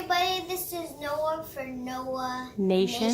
everybody, this is Noah for Noah Nation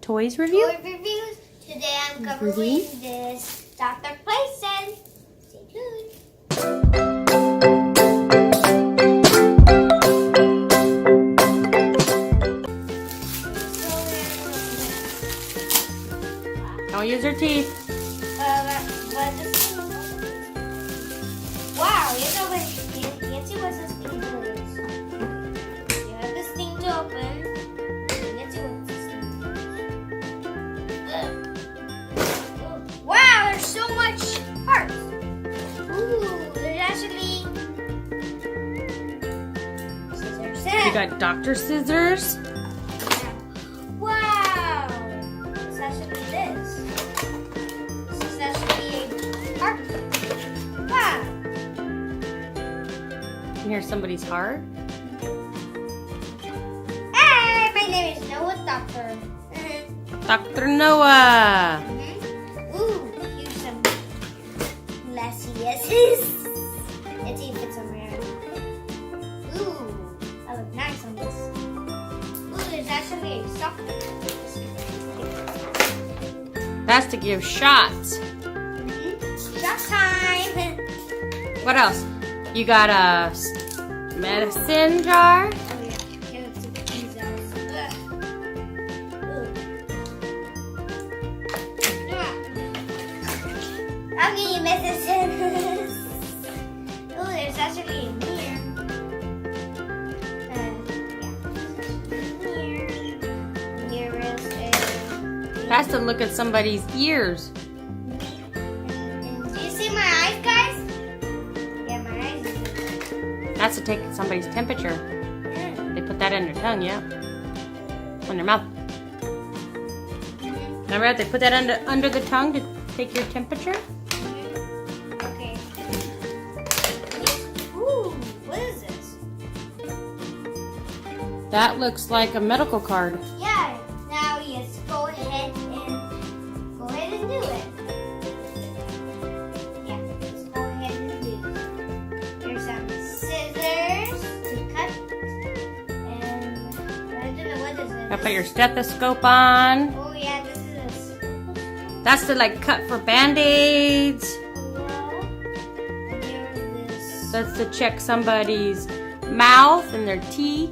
ToysReview. Toy Reviews. Today I'm covering this Dr. Playset. Stay tuned. Don't use your teeth. Wow, you know what? Let's see what this thing is. You have this thing to open. Let's see what this thing is. Wow, there's so much parts. Ooh, there's actually scissors. You got Dr. Scissors. Wow, it's actually this. This is actually a heart. Wow. You can hear somebody's heart. Hey, my name is Noah Doctor. Dr. Noah. Ooh, here's some messy yeses. Let's see if it's around. Ooh, that looks nice on this. Ooh, there's actually a socket. That's to give shots. Shot time. What else? You got a medicine jar. Oh yeah, give it to these guys. How can you miss this? Oh, there's actually a mirror. Mirror is That's to look at somebody's ears. do you see my eyes, guys? Yeah, my eyes. That's to take somebody's temperature. Yeah. They put that in their tongue, yeah. On their mouth. Remember they put that under the tongue to take your temperature? Okay. Ooh, what is this? That looks like a medical card. Yeah. Now yes, go ahead and do it. Yeah, let's go ahead and do it. Here's some scissors to cut. And I don't know what is it. Gotta put your stethoscope on. Oh yeah, this is That's to like cut for band-aids. and here's this. That's to check somebody's mouth and their teeth.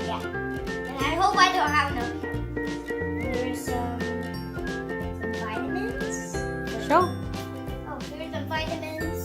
Yeah. And I hope I don't have no camera. There's some vitamins. Show. Oh, here's the vitamins.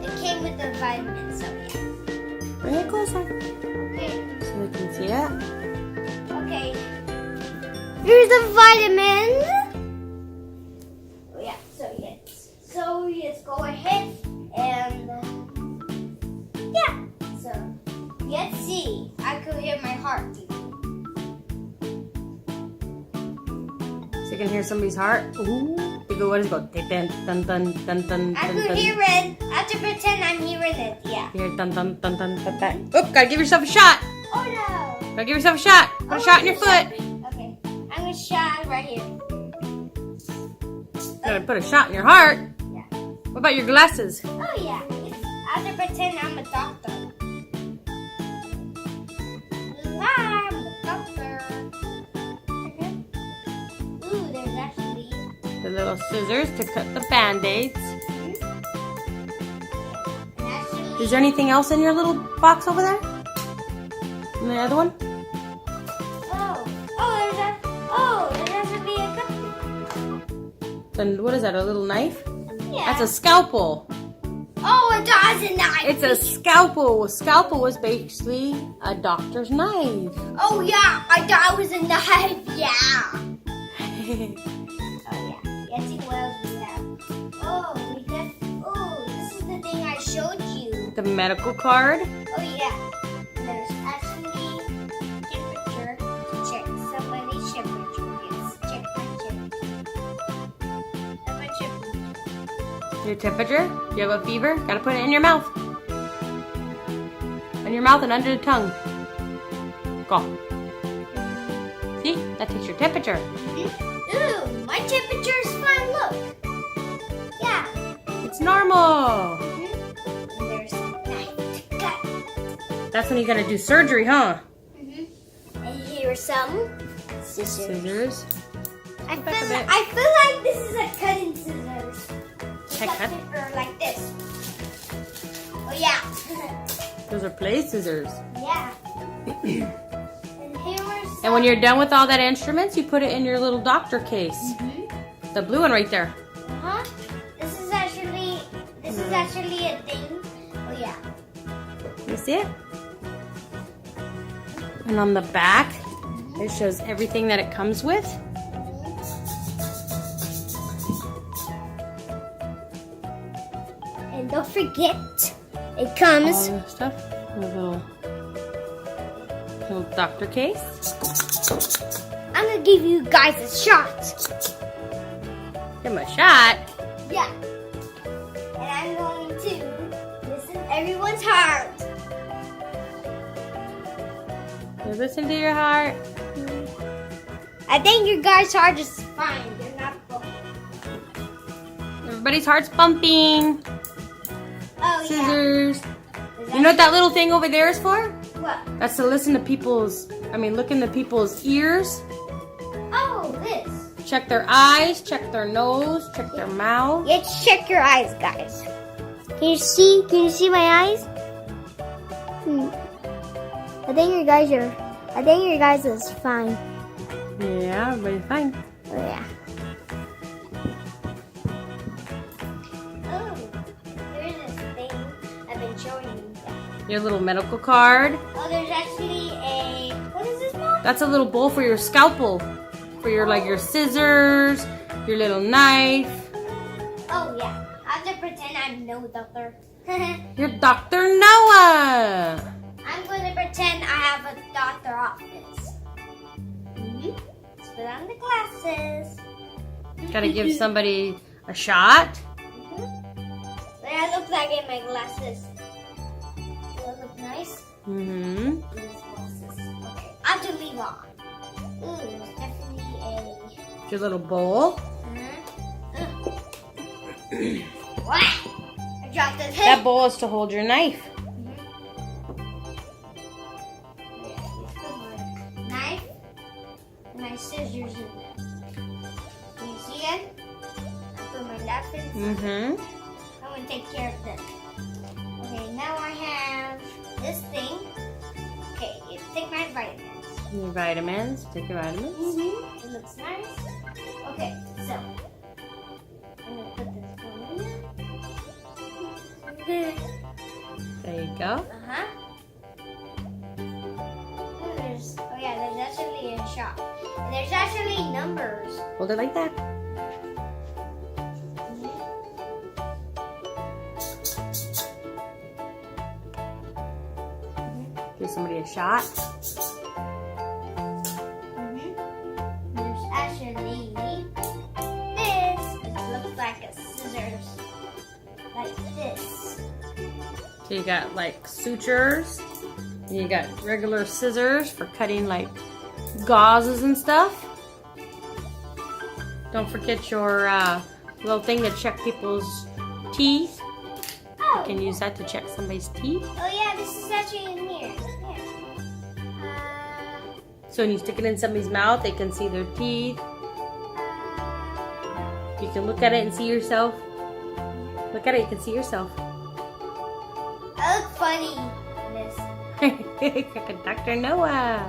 It came with the vitamins, so yeah. Bring it closer Okay. so we can see it. Okay. Here's the vitamins. Oh yeah, so yes, go ahead and yeah. So let's see. I could hear my heartbeat. So you can hear somebody's heart. Ooh. You go, what is it go? Dun dun dun dun dun I dun could dun. hear it. I have to pretend I'm hearing it. Yeah. You hear dun dun dun dun dun dun. Oop, gotta give yourself a shot. Oh no. Gotta give yourself a shot. Put a shot in your foot. Okay. I'm gonna shot right here. Gotta put a shot in your heart. Yeah. What about your glasses? Oh yeah. I have to pretend I'm a doctor. I'm a doctor. Ooh, there's actually. The little scissors to cut the band-aids. Is there anything else in your little box over there? And the other one? There has to be a cup. Then what is that? A little knife? Yeah. That's a scalpel. Oh, it does a knife. It's a scalpel. A scalpel was basically a doctor's knife. Oh yeah, I thought it was a knife. Yeah. Oh yeah. Let's see what else we have. Oh, this is the thing I showed you. The medical card. Oh yeah. There's actually temperature to check somebody's temperature. Yes, check my temperature. Your temperature. Do you have a fever? Gotta put it in your mouth. In your mouth and under the tongue. Go. See? That takes your temperature. Ooh, my temperature is fine. Look. Yeah. It's normal. There's a knife to cut. That's when you're gonna do surgery, huh? And here are some scissors. Scissors. I feel like this is a cutting scissors. Cut. Or like this. Oh yeah. Those are play scissors. Yeah. And here are some. And when you're done with all that instruments, you put it in your little doctor case. The blue one right there. Huh? This is actually a thing. Oh yeah. You see it? And on the back, it shows everything that it comes with. And don't forget, it comes. All the stuff. A little doctor case. I'm gonna give you guys a shot. Give him a shot. Yeah. And I'm going to listen to everyone's heart. You listen to your heart. I think your guys' heart is fine. They're not full. Everybody's heart's pumping. Oh Scissors. yeah. You know what that little thing over there is for? What? That's to listen to look into people's ears. Oh, this. Check their eyes, check their nose, check their mouth. Let's check your eyes, guys. Can you see? Can you see my eyes? I think your guys is fine. Yeah, everybody's fine. Oh yeah. Oh, there's this thing I've been showing you. Your little medical card. Oh, there's actually a. What is this, Mom? That's a little bowl for your scalpel. For your your scissors, your little knife. Oh yeah. I have to pretend I'm no doctor. You're Dr. Noah. I'm going to pretend I have a doctor office. Let's put on the glasses. Gotta give somebody a shot. What I look like in my glasses? Do I look nice? Mm-hmm. These glasses. Okay. I have to leave on. Ooh, there's definitely a. Your little bowl. What? I dropped it. That bowl is to hold your knife. Knife and my scissors in there. Can you see it? I put my left in. Mm-hmm. I'm gonna take care of this. Okay, now I have this thing. Okay, you take my vitamins. Your vitamins. Take your vitamins. It looks nice. Okay, so I'm gonna put this one in There you go. there. There's actually a shop. And there's actually numbers. Hold it like that. Give somebody a shot. There's actually this. It looks like a scissors. Like this. So you got like sutures. And you got regular scissors for cutting like gauzes and stuff. Don't forget your little thing to check people's teeth. Oh. You can use that to check somebody's teeth. Oh yeah, this is actually in here. So when you stick it in somebody's mouth, they can see their teeth. You can look at it and see yourself. Look at it, you can see yourself. I look funny in this. Dr. Noah.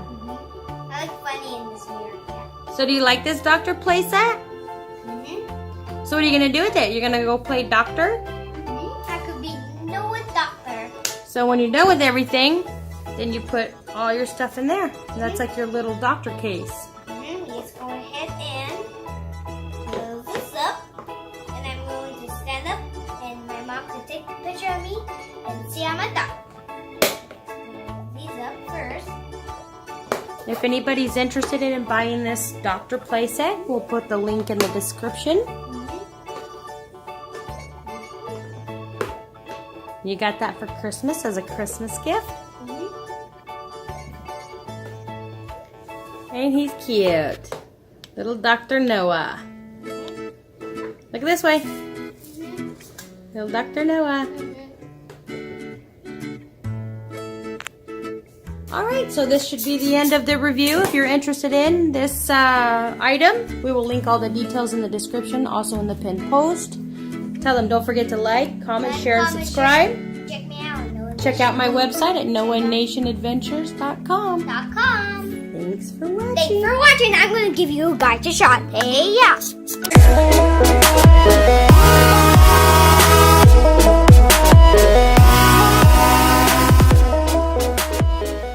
I look funny in this mirror. Yeah. So do you like this Dr. Playset? So what are you going to do with it? You're going to go play doctor? I could be Noah Doctor. So when you're done with everything, then you put all your stuff in there. And that's like your little doctor case. Let's go ahead and close this up. And I'm going to stand up and my mom can take a picture of me and see I'm a doctor. These up first. If anybody's interested in buying this Dr. Playset, we'll put the link in the description. You got that for Christmas as a Christmas gift? And he's cute. Little Dr. Noah. Look this way. Little Dr. Noah. Alright, so this should be the end of the review. If you're interested in this item, we will link all the details in the description, also in the pinned post. Tell them don't forget to like, comment, share, and subscribe. Check me out. Check out my website at noahnationadventures.com. Thanks for watching. Thanks for watching. I'm going to give you guys a shot. Hey, yeah.